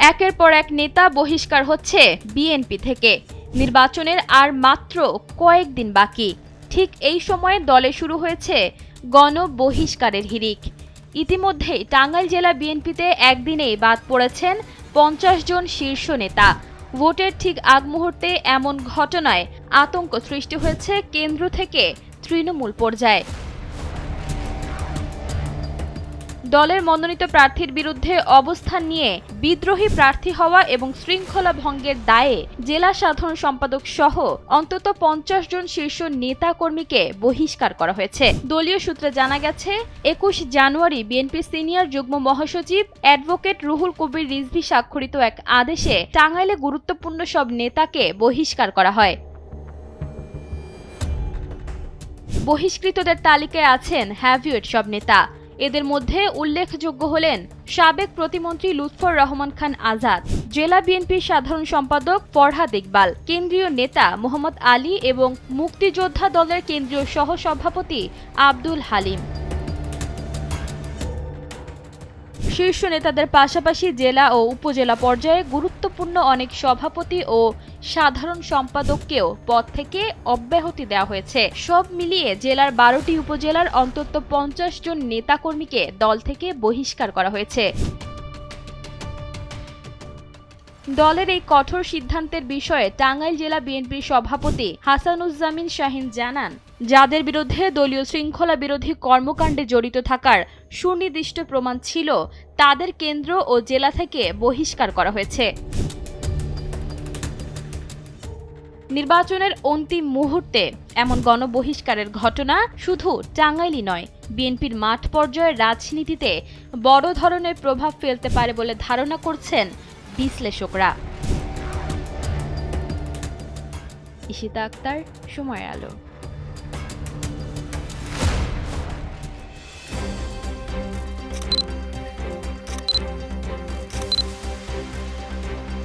একের পর এক নেতা বহিষ্কার হচ্ছে বিএনপি থেকে। নির্বাচনের আর মাত্র কয়েকদিন বাকি। ঠিক এই সময়ে দলে শুরু হয়েছে গণবহিষ্কারের হিড়িক। ইতিমধ্যেই টাঙ্গাইল জেলা বিএনপিতে একদিনেই বাদ পড়েছেন 50 জন শীর্ষ নেতা। ভোটের ঠিক আগ মুহূর্তে এমন ঘটনায় আতঙ্ক সৃষ্টি হয়েছে কেন্দ্র থেকে তৃণমূল পর্যায়ে। দলের মনোনীত প্রার্থীর বিরুদ্ধে অবস্থান নিয়ে বিদ্রোহী প্রার্থী হওয়া এবং শৃঙ্খলা ভঙ্গের দায়ে জেলা সাধারণ সম্পাদক সহ অন্তত 50 জন শীর্ষ নেতা কর্মীকে বহিষ্কার করা হয়েছে। দলীয় সূত্রে জানা গেছে, 21 জানুয়ারি বিএনপির সিনিয়র যুগ্ম মহাসচিব অ্যাডভোকেট রুহুল কবির রিজভী স্বাক্ষরিত এক আদেশে টাঙ্গাইলে গুরুত্বপূর্ণ সব নেতাকে বহিষ্কার করা হয়। বহিষ্কৃতদের তালিকায় আছেন হ্যাভিয়েট সব নেতা। এদের মধ্যে উল্লেখযোগ্য হলেন সাবেক প্রতিমন্ত্রী লুৎফর রহমান খান আজাদ, জেলা বিএনপির সাধারণ সম্পাদক ফরহাদ ইকবাল, কেন্দ্রীয় নেতা মোহাম্মদ আলী এবং মুক্তিযোদ্ধা দলের কেন্দ্রীয় সহসভাপতি আব্দুল হালিম। শীর্ষ নেতাদের পাশাপাশি জেলা ও উপজেলা পর্যায়ে গুরুত্বপূর্ণ অনেক সভাপতি ও সাধারণ সম্পাদককেও পদ থেকে অব্যাহতি দেওয়া হয়েছে। সব মিলিয়ে জেলার 12টি উপজেলার অন্তত 50 জন নেতাকর্মীকে দল থেকে বহিষ্কার করা হয়েছে। দলের এই কঠোর সিদ্ধান্তের বিষয়ে টাঙ্গাইল জেলা বিএনপির সভাপতি হাসানুজ্জামিন শাহিন জানান, যাদের বিরুদ্ধে দলীয় শৃঙ্খলা বিরোধী কর্মকাণ্ডে জড়িত থাকার সুনির্দিষ্ট প্রমাণ ছিল, তাদের কেন্দ্র ও জেলা থেকে বহিষ্কার করা হয়েছে। নির্বাচনের অন্তিম মুহূর্তে এমন গণবহিষ্কারের ঘটনা শুধু টাঙ্গাইলই নয়, বিএনপির মাঠ পর্যায়ের রাজনীতিতে বড় ধরনের প্রভাব ফেলতে পারে বলে ধারণা করছেন বিশ্লেষকরা। ইশিতা আক্তার, সময়ের আলো।